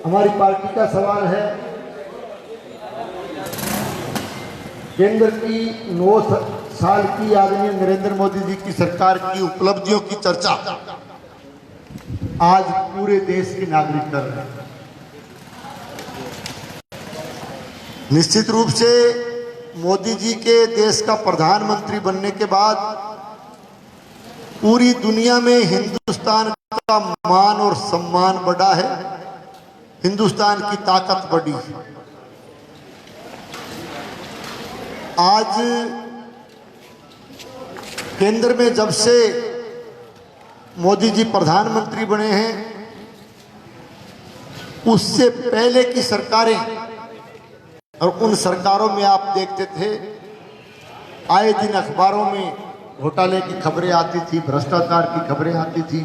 हमारी पार्टी का सवाल है, केंद्र की 9 साल की आदरणीय नरेंद्र मोदी जी की सरकार की उपलब्धियों की चर्चा आज पूरे देश के नागरिक कर रहे हैं। निश्चित रूप से मोदी जी के देश का प्रधानमंत्री बनने के बाद पूरी दुनिया में हिंदुस्तान का मान और सम्मान बढ़ा है, हिंदुस्तान की ताकत बढ़ी है। आज केंद्र में जब से मोदी जी प्रधानमंत्री बने हैं, उससे पहले की सरकारें और उन सरकारों में आप देखते थे आए दिन अखबारों में घोटाले की खबरें आती थी, भ्रष्टाचार की खबरें आती थी।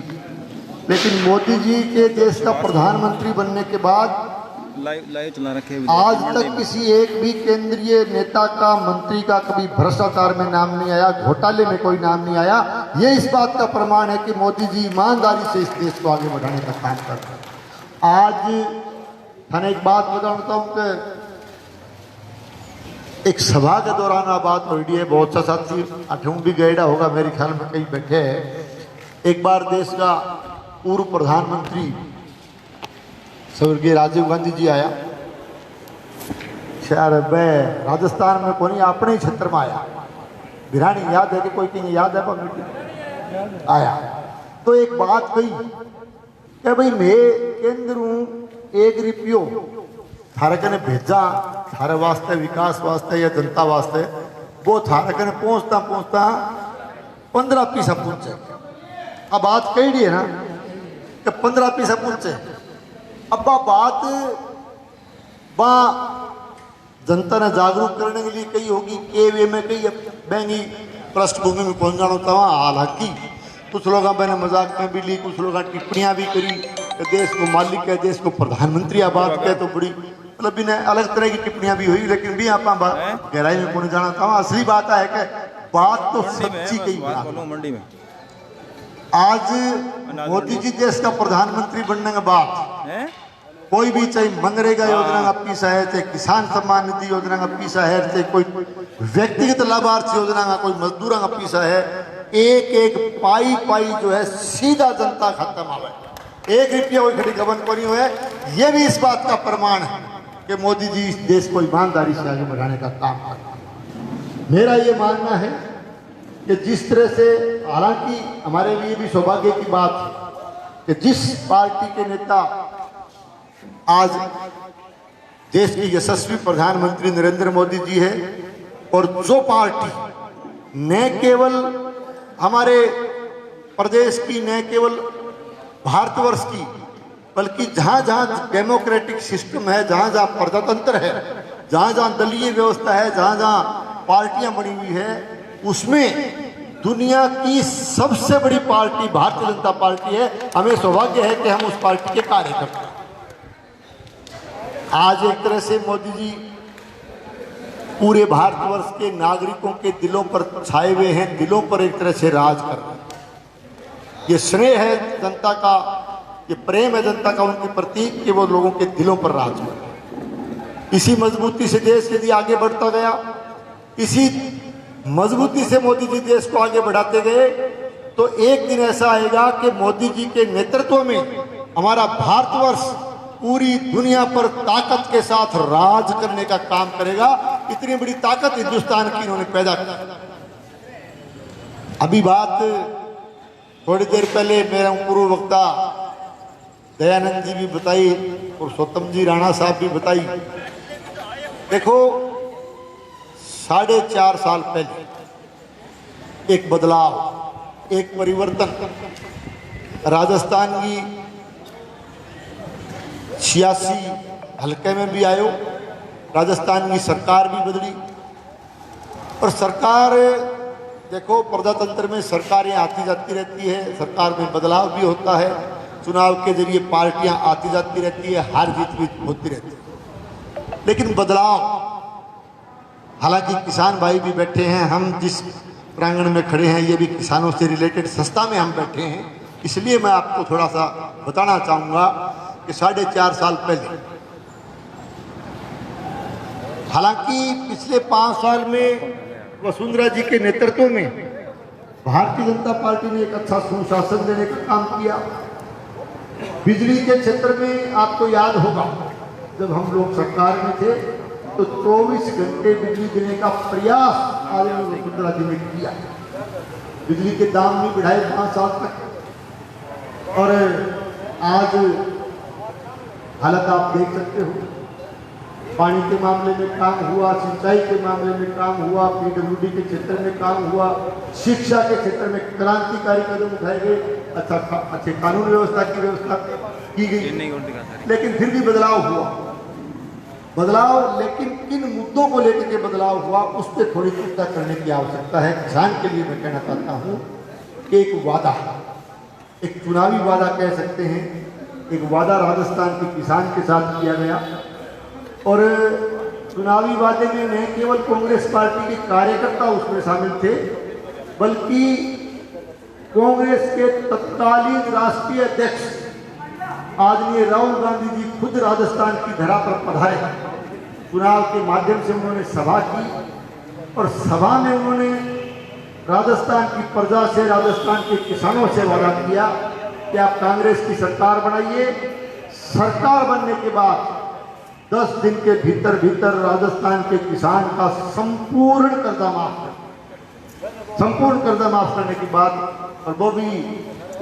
लेकिन मोदी जी के देश का प्रधानमंत्री बनने के बाद लाइव चला रखे आज तक किसी एक भी केंद्रीय नेता का, मंत्री का कभी भ्रष्टाचार में नाम नहीं आया, घोटाले में कोई नाम नहीं आया। ये इस बात का प्रमाण है कि मोदी जी ईमानदारी से इस देश को आगे बढ़ाने का काम कर रहे हैं। आज मैंने एक बात बताता हूँ कि एक सभा के दौरान आप बात हो रही है, बहुत सा साथी अठूं भी गएड़ा होगा, मेरे ख्याल में कहीं बैठे हैं। एक बार देश का पूर्व प्रधानमंत्री स्वर्गीय राजीव गांधी जी आया, शायद मैं राजस्थान में कोई अपने ही क्षेत्र में आया, बिरानी याद है कि कोई कहीं याद है पर आया। तो एक बात कही कि भाई मैं केंद्र हूँ, 1 रुपयो थारे कने भेजा थारे वास्ते, विकास वास्ते या जनता वास्ते, वो थारे कने पहुँचता पहुँचता 15 पैसा पहुँचे। अब बात कही है ना कि 15 पैसा पहुँचे। अब बात बा जनता ने जागरूक करने के लिए कही होगी के वे में कही बैंगी पृष्ठभूमि में पहुंच जाना था। हालांकि कुछ लोग मैंने मजाक में भी ली, कुछ लोग टिप्पणियां भी करी कि देश को मालिक है, देश को प्रधानमंत्री बात कहे तो बड़ी मतलब इन्हें अलग तरह की टिप्पणियां भी हुई। लेकिन भी आप गहराई में पहुंच जाना था। असली बात है कि बात तो सच्ची कही। मंडी में आज मोदी जी देश का प्रधानमंत्री बनने के बाद कोई भी, चाहे मनरेगा योजना का पैसा है, चाहे किसान सम्मान निधि योजना का पैसा है, चाहे कोई व्यक्तिगत लाभार्थी योजना का, कोई मजदूरों का पैसा है, एक एक पाई पाई जो है सीधा जनता खाता में आवे। 1 रुपया कोई खड़ी गबन को नहीं हुआ है। यह भी इस बात का प्रमाण है कि मोदी जी इस देश को ईमानदारी से आगे बढ़ाने का काम कर रहे हैं। मेरा ये मानना है कि जिस तरह से, हालांकि हमारे लिए भी सौभाग्य की बात है कि जिस पार्टी के नेता आज देश के यशस्वी प्रधानमंत्री नरेंद्र मोदी जी है, और जो पार्टी न केवल हमारे प्रदेश की, न केवल भारतवर्ष की, बल्कि जहाँ जहाँ डेमोक्रेटिक सिस्टम है, जहाँ जहाँ प्रजातंत्र है, जहाँ जहाँ दलीय व्यवस्था है, जहाँ जहाँ पार्टियां बनी हुई है, उसमें दुनिया की सबसे बड़ी पार्टी भारतीय जनता पार्टी है। हमें सौभाग्य है कि हम उस पार्टी के कार्यकर्ता हैं। आज एक तरह से मोदी जी पूरे भारतवर्ष के नागरिकों के दिलों पर छाए हुए हैं, दिलों पर एक तरह से राज कर रहे हैं। ये स्नेह है जनता का, ये प्रेम है जनता का उनके प्रति कि वो लोगों के दिलों पर राज कर रहे हैं। इसी मजबूती से देश यदि आगे बढ़ता गया, इसी मजबूती से मोदी जी देश को आगे बढ़ाते गए, तो एक दिन ऐसा आएगा कि मोदी जी के नेतृत्व में हमारा भारतवर्ष पूरी दुनिया पर ताकत के साथ राज करने का काम करेगा। इतनी बड़ी ताकत हिंदुस्तान की इन्होंने पैदा की। अभी बात थोड़ी देर पहले मेरा पूर्व वक्ता दयानंद जी भी बताई और स्वतम जी राणा साहब भी बताई। देखो 4.5 साल पहले एक बदलाव, एक परिवर्तन राजस्थान की 86 हल्के में भी आयो। राजस्थान की सरकार भी बदली, और सरकार देखो प्रजातंत्र में सरकारें आती जाती रहती है, सरकार में बदलाव भी होता है, चुनाव के जरिए पार्टियां आती जाती रहती है, हार जीत भी होती रहती है। लेकिन बदलाव, हालांकि किसान भाई भी बैठे हैं, हम जिस प्रांगण में खड़े हैं ये भी किसानों से रिलेटेड संस्था में हम बैठे हैं, इसलिए मैं आपको थोड़ा सा बताना चाहूँगा कि 4.5 साल पहले। हालांकि पिछले 5 साल में वसुंधरा जी के नेतृत्व में भारतीय जनता पार्टी ने एक अच्छा सुशासन देने का काम किया। बिजली के क्षेत्र में आपको याद होगा, जब हम लोग सरकार में थे तो 24 घंटे बिजली देने का प्रयास आदरणीय वसुंधरा जी ने किया। बिजली के दाम भी बढ़ाए 5 साल तक, और आज हालत आप देख सकते हो। पानी के मामले में काम हुआ, सिंचाई के मामले में काम हुआ, पीडब्ल्यूडी के क्षेत्र में काम हुआ, शिक्षा के क्षेत्र में क्रांतिकारी कदम उठाए गए, अच्छे कानून व्यवस्था की व्यवस्था की गई। लेकिन फिर भी बदलाव हुआ। लेकिन किन मुद्दों को लेकर के बदलाव हुआ, उस पर थोड़ी चिंता करने की आवश्यकता है। किसान के लिए मैं कहना चाहता हूँ कि एक वादा, एक चुनावी वादा कह सकते हैं, एक वादा राजस्थान के किसान के साथ किया गया। और चुनावी वादे में न केवल कांग्रेस पार्टी के कार्यकर्ता उसमें शामिल थे, बल्कि कांग्रेस के तत्कालीन राष्ट्रीय अध्यक्ष आदरणीय राहुल गांधी जी खुद राजस्थान की धरा पर पधारे। चुनाव के माध्यम से उन्होंने सभा की, और सभा में उन्होंने राजस्थान की प्रजा से, राजस्थान के किसानों से वादा किया कि आप कांग्रेस की सरकार बनाइए। सरकार बनने के बाद 10 दिन के भीतर भीतर राजस्थान के किसान का संपूर्ण कर्जा माफ करने की बात, और वो भी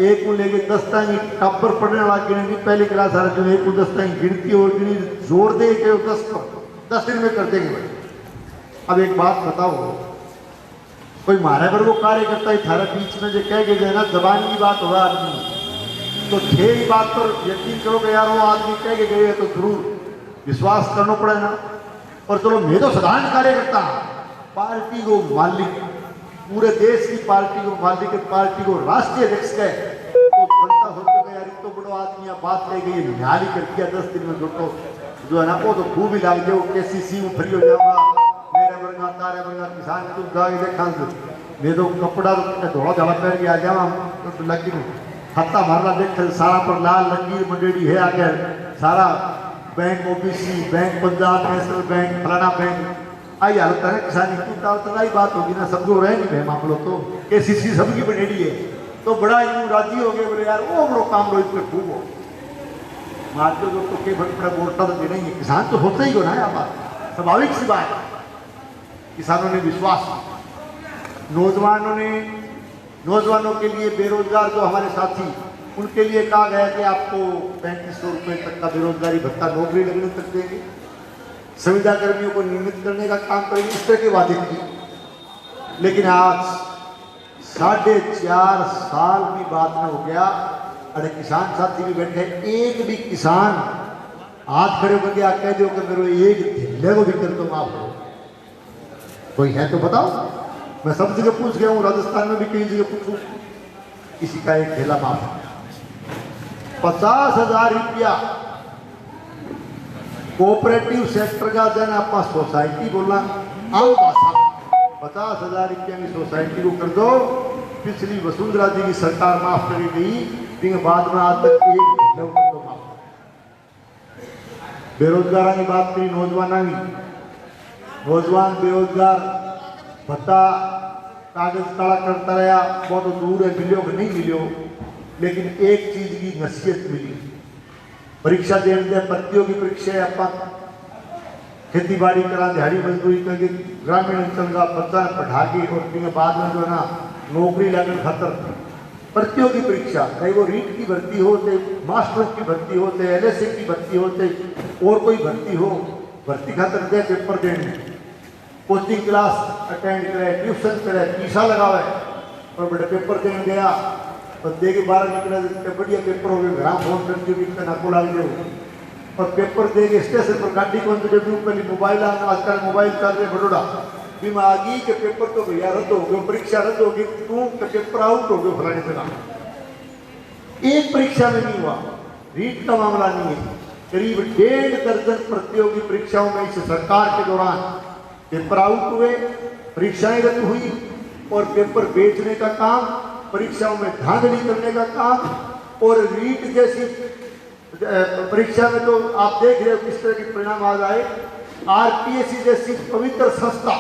एक को लेके 10 तक टब्बर पढ़ने वाला गिनी पहली क्लास आ रहा, जो 1 को 10 तक गिनती और गिनी जोड़ दे के 10 दिन में कर देंगे भाई। अब एक बात बताओ, कोई मारे पर वो कार्यकर्ता ही थारा बीच में जो कह के गए ना, जबान की बात हो रहा आदमी, तो 6 बात पर यकीन करोगे यार, वो आदमी कह के गए तो जरूर विश्वास करना पड़ेगा। और चलो मैं तो साधारण कार्यकर्ता, पार्टी को मालिक, पूरे देश की पार्टी को मालिक, पार्टी को राष्ट्रीय अध्यक्ष कहे तो जनता सोचेगा यार तो बड़ो आदमी बात कह गई, न्याय कर दिया 10 दिन में, जो है ना वो तो खूब ही लाग जाओ, KCC में फ्री हो जाऊंगा, मेरे वर्गा तारे वर्गा किसान तुम जाओगे देखा मैं तो कपड़ा धोड़ा झाड़ा पहन के आ जावा, तो लगी हत्ता मारना देख सारा पर लाल लकीर मंडेड़ी है आगे, सारा bank OBC, bank Punjab national bank, फलाना बैंक, आई हालत है किसानी की। तलाई बात होगी ना, समझो रहे नहीं हम लोग तो KCC सबकी बनेड़ी है, तो बड़ा यूं राजी हो गए, बोले यार वो बड़ो काम लो इसमें खूब हो मारते लोग तो के बड़ा बोलता तो नहीं है। किसान तो होता ही हो ना, यहाँ बात स्वाभाविक सी बात। किसानों ने विश्वास, नौजवानों के लिए बेरोजगार जो हमारे साथी, उनके लिए कहा गया कि आपको 3500 रुपये तक का बेरोजगारी भत्ता नौकरी लगने तक देंगे, संविदा कर्मियों को नियमित करने का काम करेंगे, इस तरह के वादे किए। लेकिन आज 4.5 साल की बात में हो गया, अरे किसान साथी भी बैठे, एक भी किसान हाथ खड़े होकर आप कह दो कि मेरे एक ढिल्ले को भी कर दो माफ हो, कोई है तो बताओ। मैं सब जगह पूछ गया हूँ, राजस्थान में भी कई जगह पूछूं, किसी का एक ढेला माफ हो। 50,000 रुपया कोऑपरेटिव सेक्टर का जन आप सोसाइटी बोलना आम भाषा, 50,000 रुपया की सोसाइटी को कर दो। पिछली वसुंधरा जी की सरकार माफ करी गई, लेकिन बाद में आज तक एक तो माफ। बेरोजगार की बात करी, नौजवान बेरोजगार भत्ता कागज काला करता रहा, बहुत दूर है, मिलो कि नहीं मिलो, लेकिन एक चीज की नसीहत मिली, परीक्षा देने प्रतियोगी परीक्षा आप खेती बाड़ी करा, दिहाड़ी मजदूरी करके ग्रामीण अंचल का बच्चा पढ़ा के, और बाद में जो है ना नौकरी लगने खातर प्रतियोगी परीक्षा, चाहे वो रीट की भर्ती हो, चाहे मास्टर की भर्ती हो, चाहे LSA की भर्ती हो, चाहे और कोई भर्ती हो, भर्ती खातर दे पेपर देने, कोचिंग क्लास अटेंड करे, ट्यूशन करे, पैसा लगावे, और बड़े पेपर देने गया और दे के 12 निकले बढ़िया पेपर हो गए, घर फोन करके भी नको लाग जाओ, और पेपर दे के स्टेशन पर गाड़ी कौन से पहले मोबाइल आना, आजकल मोबाइल चल रहे बड़ोड़ा भी आ गई कि पेपर तो भैया रद्द हो गए, परीक्षा रद्द होगी, तू पेपर आउट हो गए फलाने जगह। एक परीक्षा में नहीं हुआ, रीट का मामला नहीं है, करीब 1.5 दर्जन प्रतियोगी परीक्षाओं में इस सरकार के दौरान पेपर आउट हुए, परीक्षाएं रद्द हुई, और पेपर बेचने का काम, परीक्षाओं में धांधली करने का काम, और रीट जैसी परीक्षा में तो आप देख रहे हो किस तरह के परिणाम आज आए। आरपीएससी जैसी पवित्र संस्था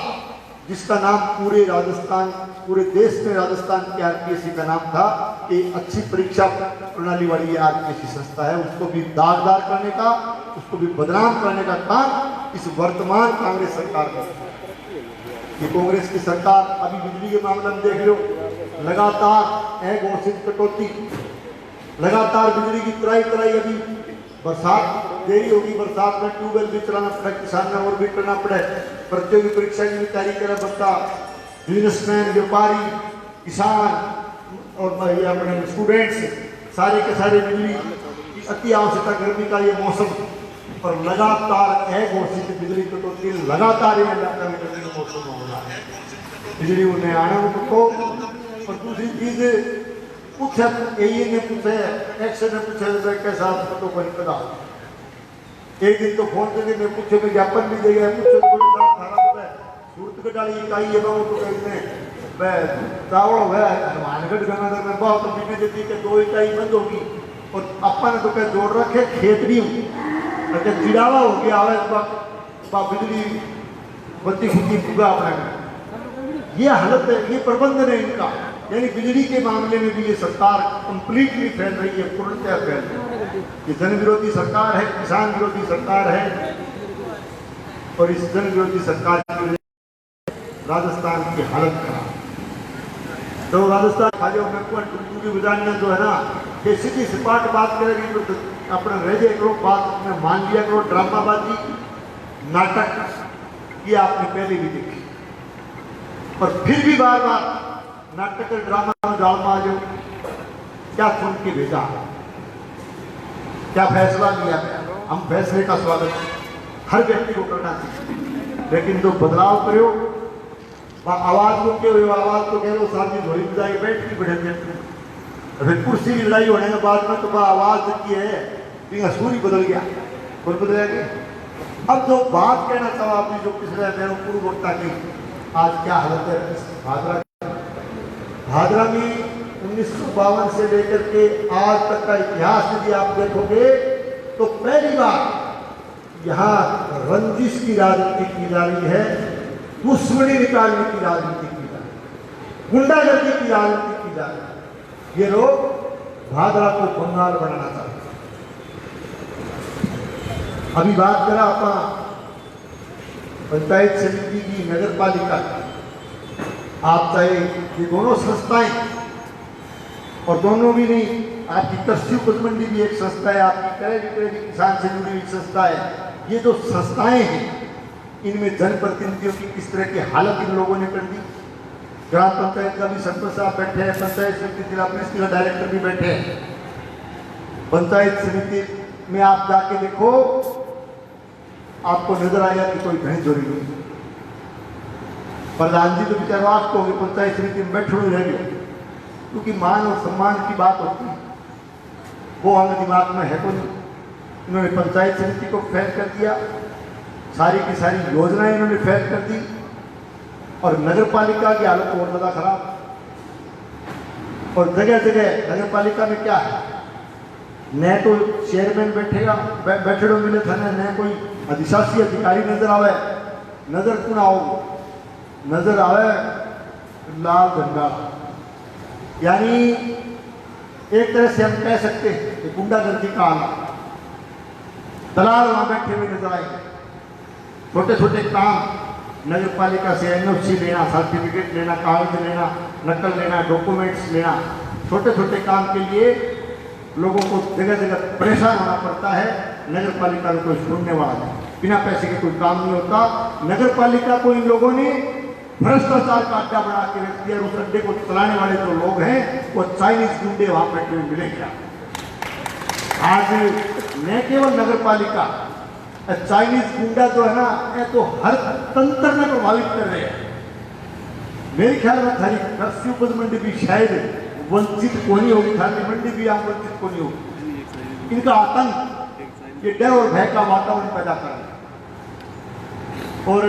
जिसका नाम पूरे राजस्थान, पूरे देश में राजस्थान की आरपीएससी का नाम था कि अच्छी परीक्षा प्रणाली वाली आरपीएससी संस्था है, उसको भी दागदार करने का, उसको भी बदनाम करने का काम इस वर्तमान कांग्रेस सरकार ने। ये कांग्रेस की सरकार अभी बिजली के मामले में देख लो, लगातार अघोषित कटौती, लगातार बिजली की तुराई अभी बरसात देरी होगी, बरसात में ट्यूबवेल भी चलाना पड़े, किसान ने और भी करना पड़े, प्रतियोगी परीक्षा की भी तैयारी करे बच्चा, बिजनेसमैन, व्यापारी, किसान और ये अपने स्टूडेंट्स, सारे के सारे बिजली की अति आवश्यकता, गर्मी का ये मौसम और लगातार अघोषित बिजली कटौती लगातार ये इलाका में गर्मी का मौसम हो रहा है, बिजली उन्हें आना को। और दूसरी चीज पूछे यही ने पूछे एक्शन में पूछे कैसा तो कोई पता, एक दिन तो फोन करके मैं पूछे मैं ज्ञापन भी दे गया, पूछे सूरत कटाली इकाई है वो तो कहते हैं चावल है हनुमानगढ़ गंगानगर में बहुत तो बीने देती कि 2 इकाई बंद होगी और अपन तो क्या जोड़ रखे खेत भी अगर चिड़ावा हो गया आवे बिजली बत्ती खुदी पूरा अपना, ये हालत है, ये प्रबंधन है इनका। यानी बिजली के मामले में भी ये सरकार कंप्लीटली फैल रही है, पूर्णतः फैल रही है। ये जन विरोधी सरकार है, किसान विरोधी सरकार है और इस जन विरोधी सरकार की वजह से राजस्थान की हालत खराब। तो राजस्थान खाली टुकड़ी बुझाने जो है ना कि सीधी सपाट बात करेगी तो अपना रह जाए करो, बात में मान लिया करो, ड्रामाबाजी नाटक ये आपने पहले भी देखी, पर फिर भी बार बार नाटक ड्रामा में डालमा जो क्या सुन के भेजा, क्या फैसला लिया गया, हम फैसले का स्वागत हर व्यक्ति को करना चाहिए, लेकिन जो बदलाव करो आवाज को क्यों आवाज तो कह लो सामने झोली बुझाई बैठ की बैठे, फिर कुर्सी की लड़ाई होने के बाद में तो आवाज की है सूरी बदल गया, कौन बदल गया। अब जो बात कहना चाहो आपने जो पिछले मेरे पूर्व वक्ता की, आज क्या हालत है भादरा में 1952 से लेकर के आज तक का इतिहास यदि आप देखोगे तो पहली बार यहाँ रंजिश की राजनीति की जा रही है, दुश्मनी निकालने की राजनीति की जा रही है, गुंडागर्दी की राजनीति की जा रही है। ये लोग भादरा को बंगाल बनाना चाहते हैं। अभी बात करा अपना पंचायत समिति की, नगर पालिका, आप चाहे ये दोनों संस्थाएं और दोनों भी नहीं, आपकी कृषि उपज मंडी भी एक संस्था है, आपकी क्रय विक्रय भी किसान से जुड़ी हुई संस्था है। ये जो संस्थाएं हैं इनमें जनप्रतिनिधियों की किस तरह की हालत इन लोगों ने कर दी। ग्राम पंचायत का भी सरपंच साहब बैठे हैं, पंचायत समिति जिला पुलिस का डायरेक्टर भी बैठे हैं। पंचायत समिति में आप जाके देखो, आपको नजर आएगा कि कोई घनी चोरी नहीं। प्रधान जी तो बेचारे आप तो पंचायत समिति में बैठे हुए रह गए, क्योंकि मान और सम्मान की बात होती है, वो हमें दिमाग में है तो नहीं। इन्होंने पंचायत समिति को फेल कर दिया, सारी की सारी योजनाएं इन्होंने फेल कर दी और नगर पालिका की हालत और ज़्यादा खराब। और जगह जगह नगर पालिका में क्या है, न तो चेयरमैन बैठेगा बैठे मिले थाने, न कोई अधिशासी अधिकारी नजर आवे, नजर कौन आओ, नजर आवे लाल झंडा। यानी एक तरह से हम कह सकते हैं कि गुंडागर्दी का आना, दलाल वहां बैठे हुए नजर आएंगे। छोटे छोटे काम नगर पालिका से एनओसी लेना, सर्टिफिकेट लेना, कागज लेना, नकल लेना, डॉक्यूमेंट्स लेना, छोटे छोटे काम के लिए लोगों को जगह जगह परेशान होना पड़ता है। नगर पालिका में कोई सुनने वाला नहीं, बिना पैसे के कोई काम नहीं होता। नगर पालिका को इन लोगों ने भ्रष्टाचार का अड्डा बना के रख दिया। उस अड्डे को चलाने वाले जो लोग हैं वो चाइनीज गुंडे वहां बैठे हुए मिलेंगे। आज न केवल नगर पालिका, चाइनीज गुंडा जो है ना, ये तो हर तंत्र में प्रभावित कर रहे हैं। मेरे ख्याल में थारी कृषि उपज मंडी भी शायद वंचित को नहीं होगी, थारी मंडी भी आप वंचित को नहीं होगी। इनका आतंक, ये डर और भय का वातावरण पैदा कर रहे हैं। और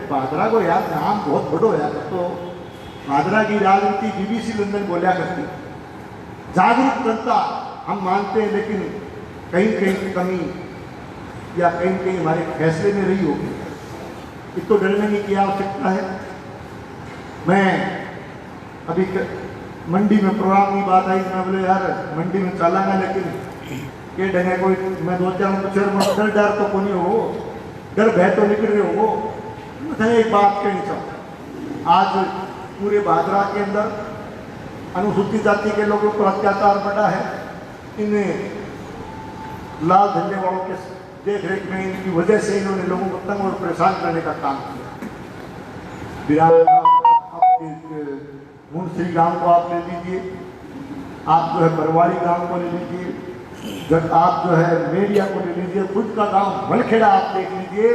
भादरा को यार नाम बहुत बड़ो यार, तो भादरा की राजनीति बीबीसी लंदन बोलिया करती, जागरूक जनता हम मानते हैं, लेकिन कहीं कहीं कमी या कहीं कहीं हमारे फैसले में रही होगी, इसको डरने की आवश्यकता है। मैं अभी मंडी में प्रोग्राम की बात आई, मैं बोले यार मंडी में चलाना, लेकिन ये ढंगे कोई मैं दो चार डर डर तो को नहीं हो, डर भय तो निकल रहे हो। मैं एक बात कहनी चाहूँ, आज पूरे भादरा के अंदर अनुसूचित जाति के लोगों पर अत्याचार बढ़ा है। इन लाल झंडे वालों के देख रेख में, इनकी वजह से इन्होंने लोगों को तंग और परेशान करने का काम किया। मुंशी गांव को आप ले लीजिए, आप जो है बरवाड़ी गांव को ले लीजिए, जब आप जो है मेरिया को ले लीजिए, खुद का गांव मलखेड़ा आप देख लीजिए,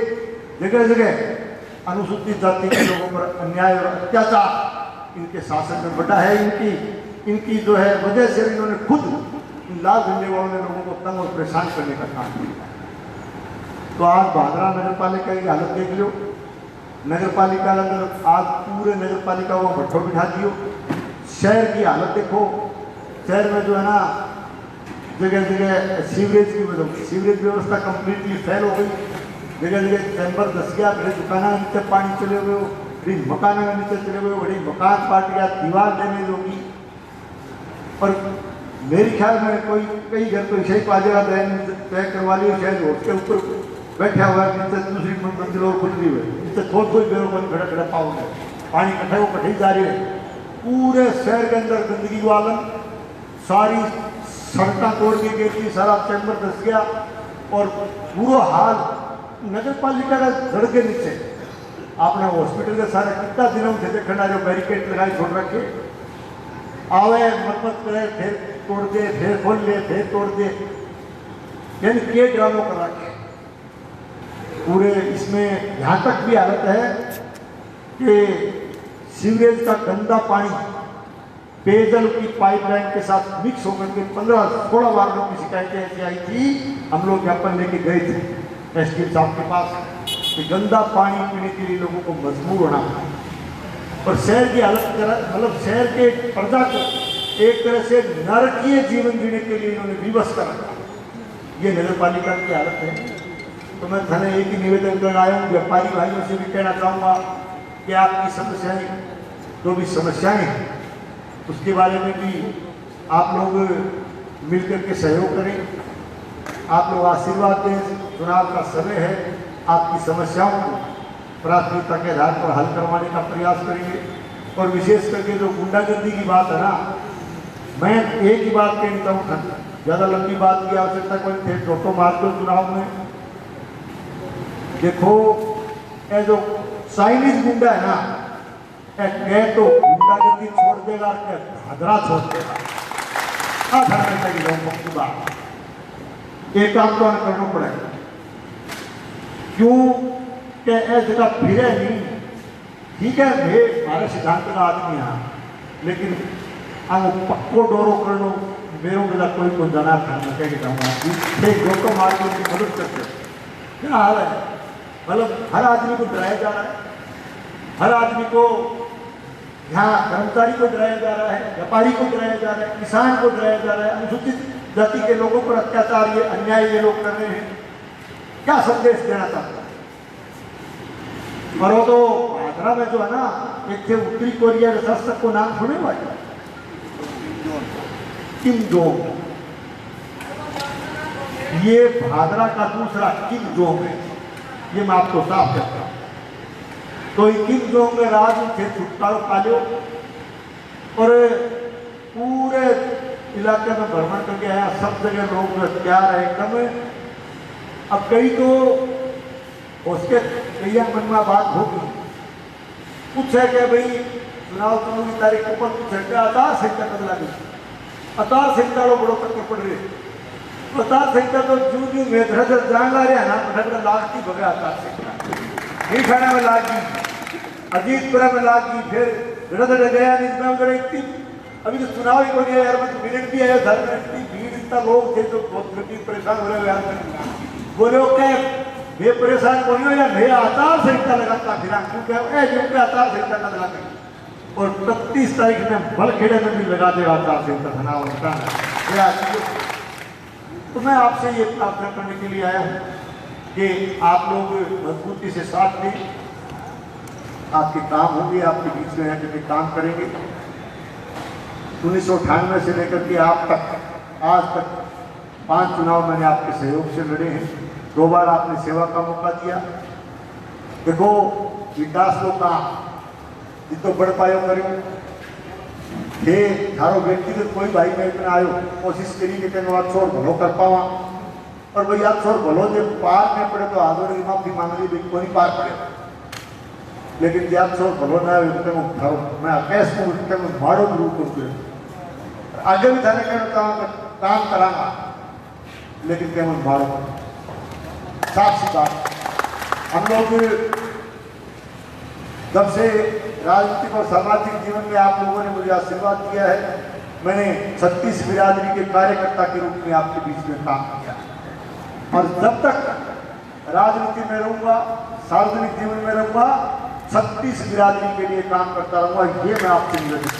जगह जगह अनुसूचित जाति के लोगों पर अन्याय और अत्याचार इनके शासन में बढ़ा है। इनकी जो है वजह से इन्होंने खुद इन लाल झंडे वालों ने लोगों को तंग और परेशान करने का काम किया। तो आज भादरा नगर पालिका की हालत देख लो। नगर पालिका अंदर आज पूरे नगर पालिका को भट्ठो बिठा दियो। शहर की हालत देखो, शहर में जो है ना जगह जगह सीवरेज व्यवस्था कंप्लीटली फेल हो गई। जगह जगह चैम्बर धस गया, बड़े दुकाना के नीचे पानी चले हुए, बड़ी मकान के नीचे चले हुए, बड़ी मकान पाट गया, दीवार डैमेज होगी। और मेरे ख्याल में कोई कई घर तो ऐसे ही पाजेगा तय करवा लियो, शायद उसके ऊपर बैठा हुआ है, नीचे दूसरी मंजिल और खुल रही है, नीचे थोड़ी बेरों को खड़ा खड़ा पाओगे, पानी इकट्ठे वो कटे जा रहे हैं। पूरे शहर के अंदर गंदगी को आलम, सारी सड़कें तोड़ दी गई थी, सारा चैम्बर धस गया और पूरा हाल नगर पालिका का धड़ के नीचे। आपने हॉस्पिटल के सारे कितना दिनों से देखना, जो बैरिकेड लगाए छोड़ रखे, आवे मत करे, फिर तोड़ दे, फिर खोल ले, फिर तोड़ दे, यानी के ड्रामों कर रखे पूरे। इसमें यहाँ तक भी हालत है कि सीवरेज का गंदा पानी पेयजल की पाइपलाइन के साथ मिक्स होकर के 15-16 बार लोगों की शिकायतें ऐसी आई थी। हम लोग ज्ञापन लेके गए थे एसडीएम साहब के पास कि गंदा पानी पीने के लिए लोगों को मजबूर होना। और शहर की हालत मतलब शहर के प्रजा को एक तरह से नरकीय जीवन जीने के लिए इन्होंने विवश कर रखा। ये नगर पालिका की हालत है। तो मैं थाने एक ही निवेदन कर आया हूँ, व्यापारी भाइयों से भी कहना चाहूँगा कि आपकी समस्याएं जो भी समस्याएं हैं उसके बारे में भी आप लोग मिलकर के सहयोग करें। आप लोग आशीर्वाद दें, चुनाव का समय है, आपकी समस्याओं को प्राथमिकता के आधार पर हल करवाने का प्रयास करेंगे। और विशेष करके जो गुंडागर्दी की बात है ना, मैं एक ही बात कहना चाहूँगा, ज़्यादा लंबी बात की आवश्यकता कोई थे टोटो मार दो चुनाव में। देखो ये जो चाइनीज गुंडा है ना, कह तो गुंडागर्दी छोड़ देगा, भादरा छोड़ देगा। एक काम तो करना पड़ेगा, क्यों कि ऐसे का फिरे नहीं। ठीक है भे हमारे सिद्धांत का आदमी यहाँ, लेकिन हम पक्को डोरो कर लो मेरों के कोई को जाना था। मैं कह चाहूँगा तो मार के उनकी मदद करते। क्या हाल है, मतलब हर आदमी को डराया जा रहा है, हर आदमी को, यहाँ कर्मचारी को डराया जा रहा है, व्यापारी को डराया जा रहा है, किसान को डराया जा रहा है, अनुसूचित जाति के लोगों पर अत्याचार, ये अन्याय ये लोग कर रहे हैं। क्या संदेश देना चाहता है? और वो तो भादरा में जो है ना, एक थे उत्तरी कोरिया के शासक को नाम सुने वाले किम जोंग, ये भादरा का दूसरा किम जोंग है। ये मैं आपको साफ कहता हूँ। तो किम जोंग में राज थे छुटकारो पालो और पूरे इलाके में भ्रमण करके आया, सब जगह लोग प्यार है एकदम। अब कई तो उसके कई मन में बात होगी, कुछ है कि भाई चुनाव की तारीख के ऊपर कुछ है आधार संहिता कद लगी, आधार संहिता लोग बड़ो तक पड़ रही। आधार संहिता तो जू जू में जान ला रहे ना, फटक लागती भगा आधार संहिता खाना में लागी, अजीतपुरा में लागी, फिर धड़ गया इतनी। अभी तो चुनाव ही हो गया यार, मैं मिनट भी आया घर में, इतनी भीड़, इतना लोग थे जो बहुत परेशान हो रहे यार। बोले ओके वे परेशान बोलियो या भैया आचार संहिता लगाता फिर क्योंकि आचार संहिता का लगाते। और 31 तारीख में बलखेड़े में भी लगा देगा आचार संहिता थाना। तो मैं आपसे ये प्रार्थना करने के लिए आया हूँ कि आप लोग मजबूती से साथ दें, आपके काम होंगे, आपके बीच में रहकर के काम करेंगे। 1998 से लेकर के आप तक आज तक 5 चुनाव मैंने आपके सहयोग से लड़े हैं। 2 बार आपने सेवा का मौका दिया। देखो विकास को काम जितो बढ़ पायो करो हे थारो व्यक्तिगत कोई भाई में इतना आयो कोशिश करी कि तेनो आप छोड़ भलो कर पावा और भाई आप छोड़ भलो जे पार में पड़े तो आदर की माफी मांग ली भाई कोई पार पड़े। लेकिन जब छोड़ भलो ना आयो तो थारो मैं कैस को उसके में भाड़ो रूप करते आगे भी थाने का काम करांगा लेकिन क्या मैं भाड़ो साफ सी बात हम लोग जब से राजनीतिक और सामाजिक जीवन में आप लोगों ने मुझे आशीर्वाद दिया है, मैंने 36 बिरादरी के कार्यकर्ता के रूप में आपके बीच में काम किया और जब तक राजनीति में रहूंगा, सार्वजनिक जीवन में रहूंगा, 36 बिरादरी के लिए काम करता रहूंगा। ये मैं आपसे निवेदन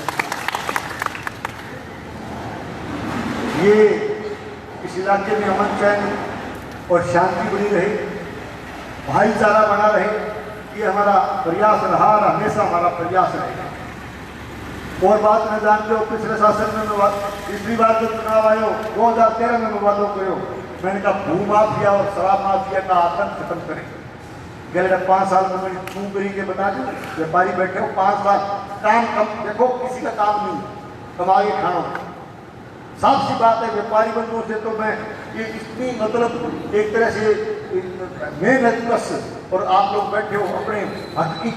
ये इस इलाके में अमन चैन और शांति बनी रहे, भाईचारा बना रहे, ये हमारा प्रयास रहा और हमेशा हमारा प्रयास रहेगा। और बात मैं जानते हो पिछले शासन में मैं पिछली बार जो चुनाव आयो 2013 में मैं वादों करो मैंने कहा भू माफिया और शराब माफिया का आतंक खत्म करेंगे। गए 5 साल में मैंने क्यों करी के बता दो व्यापारी बैठे हो 5 साल काम कम देखो किसी का काम नहीं कमा के खाना साफ सी बात है। व्यापारी बंधुओं से तो मैं ये इतनी मतलब एक तरह से मेहनत और आप लोग बैठे हो अपने हक की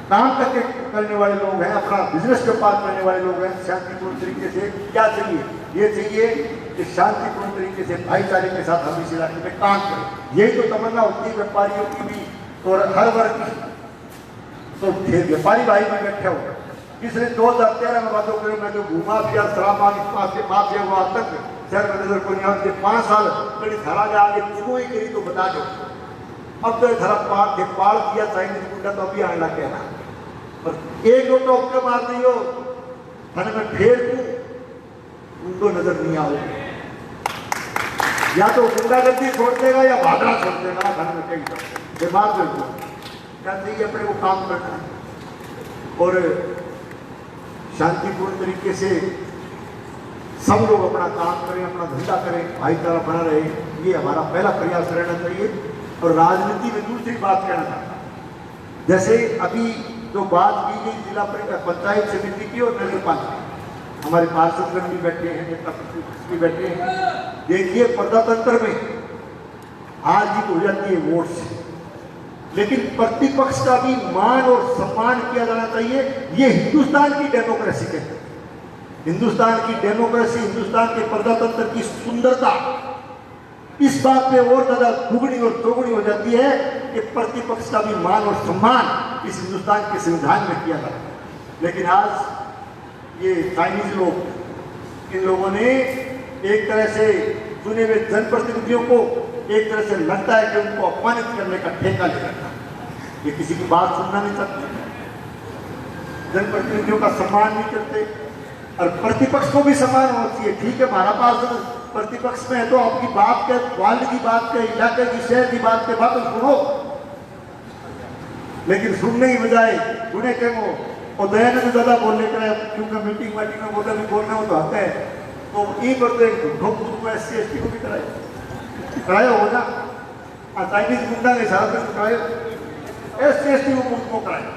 काम करके करने वाले लोग हैं, अपना बिजनेस व्यापार करने वाले लोग हैं। शांतिपूर्ण तरीके से क्या चाहिए, ये चाहिए कि शांतिपूर्ण तरीके से भाईचारे के साथ हम इस इलाके में काम करें। यही तो तमन्ना होती है व्यापारियों की भी और हर वर्ग की। तो व्यापारी भाई भी बैठे हो इसलिए 2013 में बातों करें मैं जो घूमा फिर शराब माफिया हुआ तक शहर में नजर को नहीं आते 5 साल कड़ी धरा गया आगे क्यों ही करी तो बता दो। अब तो धरा पाड़ दिया चाइनीज गुंडा तो अभी आने लग गया ना और एक दो टोके मार दी हो थाने में फेर दूं उनको नजर नहीं आओ या तो गुंडागर्दी छोड़ देगा या भागना छोड़ देगा थाने में कहीं दिमाग में क्या चाहिए अपने को काम करना और शांतिपूर्ण तरीके से सब लोग अपना काम करें, अपना धंधा करें, भाईचारा बना रहे, ये हमारा पहला प्रयास रहना चाहिए। और राजनीति में दूसरी बात कहना चाहता हूं, जैसे अभी जो बात की गई जिला पंचायत समिति की और नगर पालिका हमारे पार्षदगण भी बैठे हैं, नेता प्रतिपक्ष भी बैठे हैं। देखिए प्रजातंत्र में हार जीत हो जाती है वोट से, लेकिन प्रतिपक्ष का भी मान और सम्मान किया जाना चाहिए। ये हिंदुस्तान की डेमोक्रेसी कहते हैं। हिंदुस्तान की डेमोक्रेसी, हिंदुस्तान के प्रजातंत्र की सुंदरता इस बात पे और ज्यादा दुगनी और चौगुनी हो जाती है कि प्रतिपक्ष का भी मान और सम्मान इस हिंदुस्तान के संविधान में किया जाता है। लेकिन आज ये चाइनीज लोग इन लोगों ने एक तरह से चुने हुए जनप्रतिनिधियों को एक तरह से लगता है कि उनको अपमानित करने का ठेका ले रखा। ये किसी की बात सुनना नहीं चाहते, जनप्रतिनिधियों का सम्मान नहीं करते और प्रतिपक्ष को भी सम्मान होना चाहिए। ठीक है हमारा पास प्रतिपक्ष में है तो आपकी बात के वार्ड की बात के इलाके की शहर की बात के बात सुनो, लेकिन सुनने ही बजाय सुने के वो और दयानंद ज्यादा बोलने का क्योंकि मीटिंग वाटिंग में बोला भी बोलना हो तो आता है तो ये करते हैं SC ST को भी कराया हो ना चाइनीज गुंडा ने सारा कुछ कराया SC ST को कराया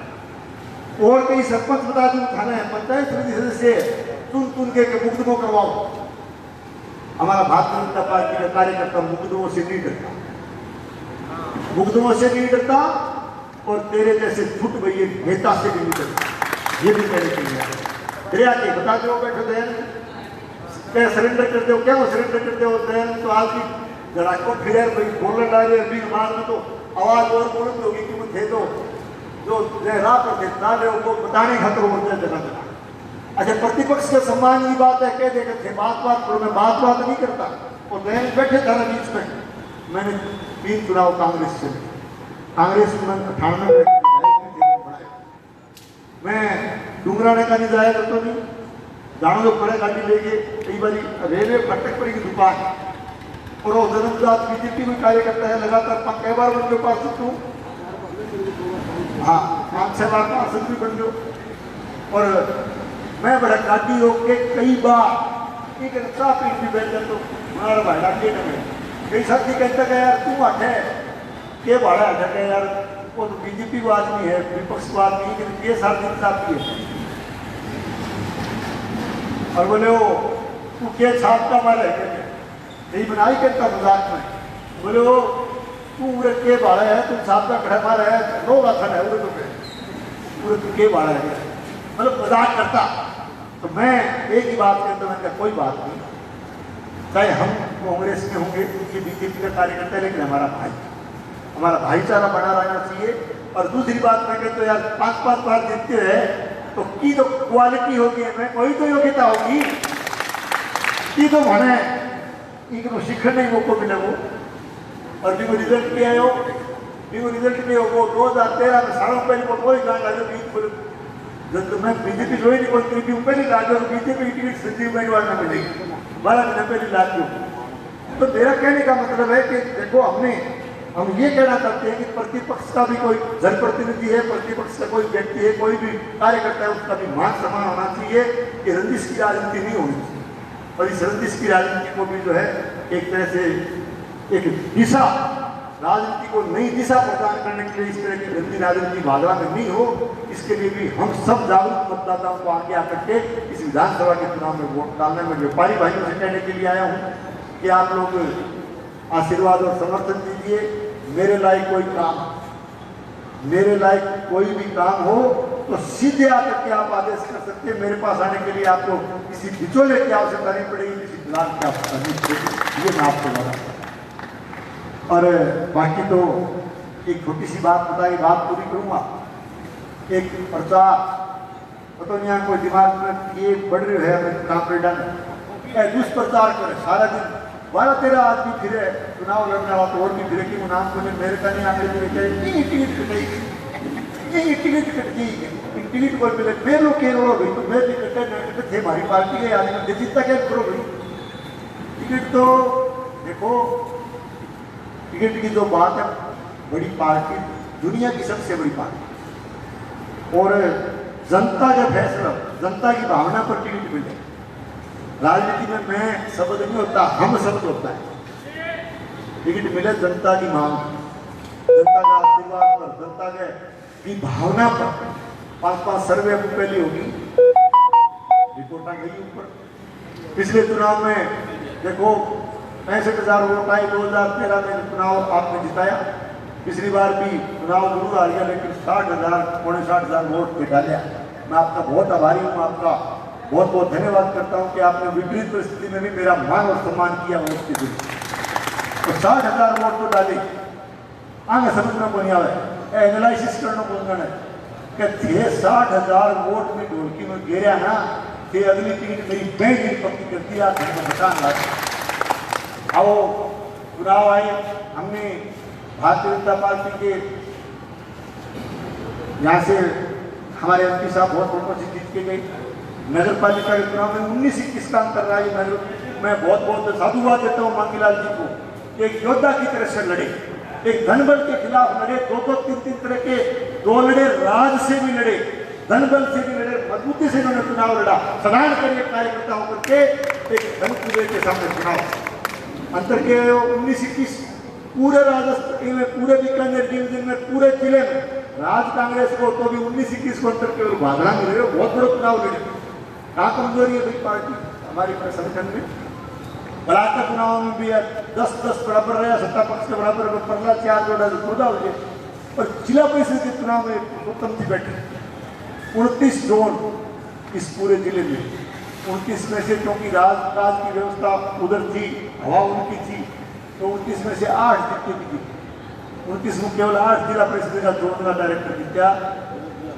और कई सरपंच बता दूं थाना है पंचायत समिति सदस्य चुन के मुकदमों करवाओ। हमारा भारतीय जनता पार्टी का कार्यकर्ता मुकदमों से नहीं डरता, मुकदमों से नहीं डरता और तेरे जैसे फुट गई नेता से भी नहीं डरता। ये भी कहने के लिए दया के बता दो बैठो दयान क्या सरेंडर करते हो, क्या वो सरेंडर करते हो दयान तो आज की जरा को फिर बोलने डाले अभी मार में तो आवाज और बोलते होगी कि वो थे तो जो राह पर थे डाले उनको बताने खतर होते हैं जगह जगह। अच्छा प्रतिपक्ष के सम्मान की बात है कह देते थे बात करो, मैं बात नहीं करता और दयान बैठे था ना बीच में। मैंने 3 चुनाव कांग्रेस से कांग्रेस में 98 में मैं डूंगराने का नहीं जाया करता नहीं जानो जो खड़े गाड़ी लेके कई बार रेलवे फटक पड़ी की दुकान और वो जन्मजात बीजेपी में कार्य करता है लगातार कई बार बन गए पार्षद तू। हाँ 5-6 बार पार्षद भी बन गए। और मैं बड़ा गाड़ी होके कई बार एक साफ भी बैठ जाता तो हमारा भाई डाके में कई साथी कहता है यार तू आठे के भाड़ा है यार वो तो बीजेपी को आदमी है विपक्ष को आदमी है कि ये साथ दिन साथ है। और बोले वो तू के साथ का मारे यही बनाई करता मजाक में। बोले वो तू उरे के भाड़ा है तुम साथ का खड़ा मारा है लोग आखन है उरे पूरे तू के भाड़ा है मतलब मजाक करता। तो मैं एक ही बात कहता हूँ मैंने कोई बात नहीं चाहे हम कांग्रेस में होंगे उनकी बीजेपी का कार्यकर्ता है लेकिन हमारा भाईचारा बना रहना चाहिए। और दूसरी बात मैं कहता हूँ यार 5-5 बार जीतते हैं तो की तो क्वालिटी होगी हमें कोई तो योग्यता होगी की तो भने इनको शिक्षण नहीं मौको मिले वो। और भी वो रिजल्ट क्या है वो रिजल्ट नहीं हो 2013 में सालों पहले को कोई गांड लगे बीच जब तो मैं बीजेपी जो ही नहीं बोलती थी पहले लाजो बीजेपी की टिकट संजीव मेघवाल में मिलेगी 12 दिन पहले लाजो। तो मेरा कहने का मतलब है कि देखो हम ये कहना चाहते हैं कि प्रतिपक्ष का भी कोई जनप्रतिनिधि है प्रतिपक्ष का कोई व्यक्ति है कोई भी कार्यकर्ता है उसका भी मान सम्मान होना चाहिए कि रंजिश की राजनीति नहीं होनी चाहिए। और इस रंजिश की राजनीति को भी जो है एक तरह से एक दिशा राजनीति को नई दिशा प्रदान करने के लिए इस तरह की गंदी राजनीति भागवा में नहीं हो इसके लिए भी हम सब जागरूक मतदाताओं को आगे आकर के इस विधानसभा के चुनाव में वोट डालने में व्यापारी भाइयों से कहने के लिए आया हूँ कि आप लोग आशीर्वाद और समर्थन दीजिए। मेरे लायक कोई भी काम हो तो सीधे आकर के आप आदेश कर सकते हैं। मेरे पास आने के लिए आपको किसी बिचौले की आवश्यकता नहीं पड़ेगी किसी दलाल की आवश्यकता नहीं पड़ेगी ये मैं आपको बता। और बाकी तो एक छोटी सी बात बताई बात पूरी करूँगा। एक प्रचार तो यहाँ कोई दिमाग में ये बढ़ रही है हमें काम दुष्प्रचार करे सारा दिन 12-13 आदमी फिरे चुनाव लड़ने वाला तो और भी फिरे कि वो नाम को मेरे का नहीं आगे टिकट टिकट कोई मिले मेरे लोग कह रो भाई तो मैं टिकट थे हमारी पार्टी के आदमी जीतता क्या करो भाई टिकट तो देखो टिकट की जो बात है बड़ी पार्टी दुनिया की सबसे बड़ी पार्टी और जनता का फैसला जनता की भावना पर टिकट मिले। राजनीति में मैं शब्द नहीं होता हम शब्द होता है। टिकट मिले जनता की मांग जनता का आशीर्वाद पर जनता की भावना पर 5-5 सर्वे पहली होगी रिपोर्ट गई ऊपर। पिछले चुनाव में देखो 65,000 वोट आए 2013 में चुनाव आपने जिताया। पिछली बार भी चुनाव जरूर आ गया लेकिन 60,000 वोट बिठा लिया। मैं आपका बहुत आभारी हूँ आपका बहुत बहुत धन्यवाद करता हूँ कि आपने विपरीत परिस्थिति में भी मेरा मान और सम्मान किया वोट के दिन। तो 60,000 वोट तो डाले आगे समझना को नहीं आवे एनालिसिस करना बोलना है कि 60,000 वोट में ढोलकी में गिरा ना कि अगली टिकट मेरी बैंक की पक्की कर दिया बचान लगा। आओ चुनाव आए हमने भारतीय जनता पार्टी के यहाँ से हमारे एमपी साहब बहुत वोटों से जीत के गए। नगर पालिका के चुनाव में 19-21 का अंतर रहा है। मैं बहुत बहुत साधुवाद देता हूँ मांगीलाल जी को एक योद्धा की तरह से लड़े एक धनबल के खिलाफ लड़े 2-3 तरह के 2 लड़े राज से भी लड़े धनबल से भी लड़े मजबूती से इन्होंने चुनाव लड़ा। सदान करिए कार्यकर्ता होकर के एक धनकुबेर के सामने चुनाव अंतर के 19-21 पूरे राजस्थान में पूरे बीकानेर डिवीजन में पूरे जिले में राज कांग्रेस को तो भी 19-21 को अंतर केवल भागड़ा मिले बहुत बड़ा चुनाव लड़े। कहाँ कमजोरी है भाई पार्टी हमारी संगठन में। बलात्कार चुनाव में भी 10-10 बराबर रहा सत्ता पक्ष के बराबर 15-4 जोड़ा 14 हो गए। और जिला परिषद के चुनाव में उत्तम जी बैठे 29 जोन इस पूरे जिले में 29 में से क्योंकि राज की व्यवस्था उधर थी हवा उनकी थी तो 29 में से 8 जीते भी थी। 29 में केवल 8 जिला परिषद का जोन का डायरेक्टर जीता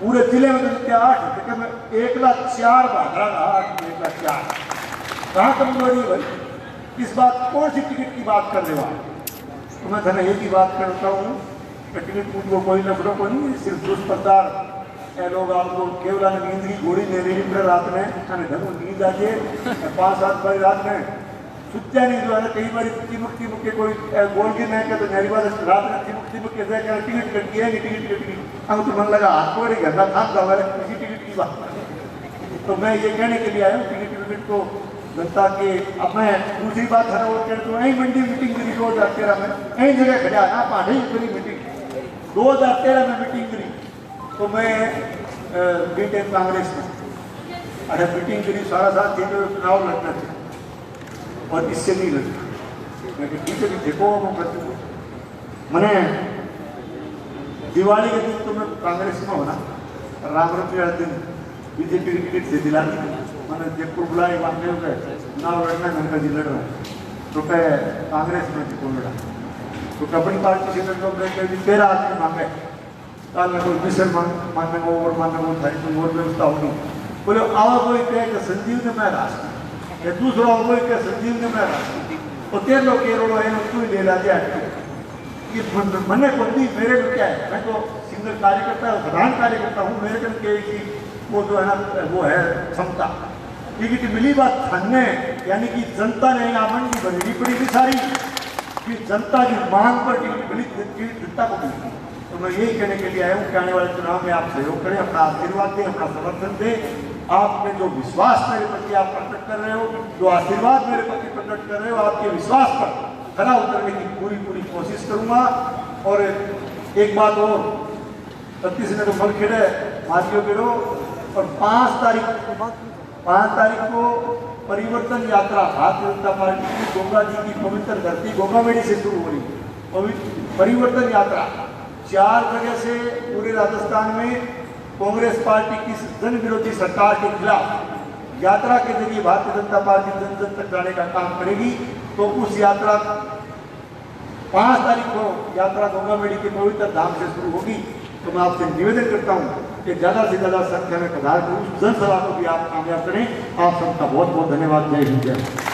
पूरे जिले में जीते 8 लेकिन 1,04,000 भागरा 1,04,000 कहाँ कमजोरी है भाई किस बात कौन सी टिकट की बात कर रहे हो आप। तो मैं धन एक ही बात करता हूँ टिकट को कोई नफरों को नहीं सिर्फ दुष्प्रचार लोग आपको केवल नींद की गोली ले रही रात में ढंग नींद आ जाए 5-7 बजे रात में सुत्या नहीं जो है ना कई बार चिमुक चिमुक के कोई गोल के नहीं का तो मेरी बात रात में चिमुक चिमुक के जाकर टिकट कट किया टिकट कट की अब तो मन लगा हाथ पड़े गया था जाओ किसी टिकट की बात। तो मैं ये कहने के लिए आया हूँ टिकट को जनता के। अब मैं दूसरी बात है वो कहते तो यही मंडी मीटिंग करी 2013 में यही जगह खड़ा ना पाढ़े करी मीटिंग 2013 में मीटिंग करी। तो मैं बीटेक कांग्रेस में अरे मीटिंग करी सारा साथ चुनाव लड़ना चाहिए और इससे नहीं लगता। मैं ठीक है देखो वो करते मैंने दिवाली के दिन तो मैं कांग्रेस में होना रामरथ वाले दिन बीजेपी की टिकट से दिला दी मैंने जयपुर बुलाए मांगने हो गए चुनाव लड़ना गंगा जी लड़ रहा है तो मैं कांग्रेस में जीतो लड़ा तो अपनी पार्टी से तो तेरा आदमी मांगे कल कोई मिशन मानने को और मानने को था कोई और व्यवस्था होगी बोले आवा कोई कहे संजीव ने मैं राष्ट्र या दूसरा कोई कहे संजीव ने मैं राष्ट्र और 13 केरोड़ है उसको ही ले ला दिया ये मने को नहीं मेरे को क्या है मैं तो सिंगल कार्यकर्ता प्रधान कार्यकर्ता हूँ मेरे को के वो जो है ना वो है क्षमता टिकट मिली बात थाने यानी कि जनता ने यहाँ मंडी बनेगी पड़ी थी सारी कि जनता की मांग पर टिकट मिली टिकट जनता को मिली। तो मैं यही कहने के लिए आया हूँ कि आने वाले चुनाव में आप सहयोग करें अपना आशीर्वाद दें अपना समर्थन दें। आपने जो विश्वास मेरे प्रति आप प्रकट कर रहे हो जो आशीर्वाद मेरे प्रति प्रकट कर रहे हो आपके विश्वास पर खरा उतरने की पूरी कोशिश करूंगा। और एक बात और 31 ने तो फल खेड़े मारियो गिरो और 5 तारीख को परिवर्तन यात्रा भारतीय जनता पार्टी की गंगा जी की पवित्र धरती गोगामेड़ी से शुरू हो रही परिवर्तन यात्रा 4 जगह से पूरे राजस्थान में कांग्रेस पार्टी की जन विरोधी सरकार के खिलाफ यात्रा के जरिए भारतीय जनता पार्टी जन जन तक जाने का काम करेगी। तो उस यात्रा 5 तारीख को यात्रा गोगामेड़ी के पवित्र धाम से शुरू होगी। तो मैं आपसे निवेदन करता हूँ कि ज़्यादा से ज़्यादा संख्या में पधार कर उस जनसभा को भी आप कामयाब करें। आप सबका बहुत बहुत धन्यवाद। जय हिंद जय भारत।